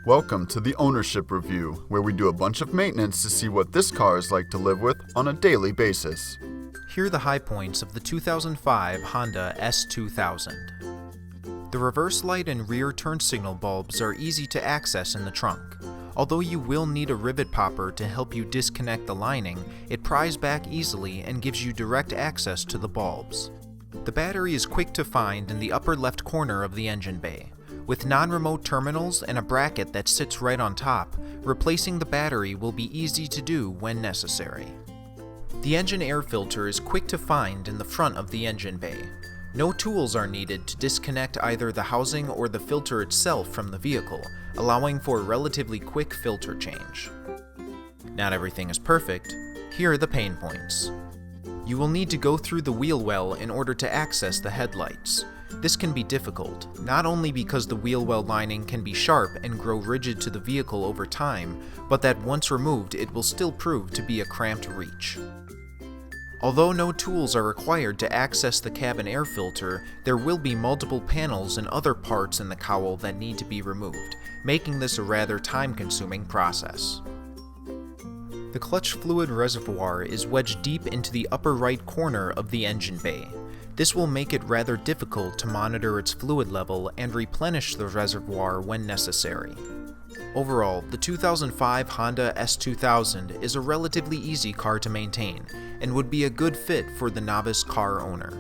Welcome to the Ownership Review, where we do a bunch of maintenance to see what this car is like to live with on a daily basis. Here are the high points of the 2005 Honda S2000. The reverse light and rear turn signal bulbs are easy to access in the trunk. Although you will need a rivet popper to help you disconnect the lining, it pries back easily and gives you direct access to the bulbs. The battery is quick to find in the upper left corner of the engine bay. With non-remote terminals and a bracket that sits right on top, replacing the battery will be easy to do when necessary. The engine air filter is quick to find in the front of the engine bay. No tools are needed to disconnect either the housing or the filter itself from the vehicle, allowing for a relatively quick filter change. Not everything is perfect. Here are the pain points. You will need to go through the wheel well in order to access the headlights. This can be difficult, not only because the wheel well lining can be sharp and grow rigid to the vehicle over time, but that once removed it will still prove to be a cramped reach. Although no tools are required to access the cabin air filter, there will be multiple panels and other parts in the cowl that need to be removed, making this a rather time-consuming process. The clutch fluid reservoir is wedged deep into the upper right corner of the engine bay. This will make it rather difficult to monitor its fluid level and replenish the reservoir when necessary. Overall, the 2005 Honda S2000 is a relatively easy car to maintain and would be a good fit for the novice car owner.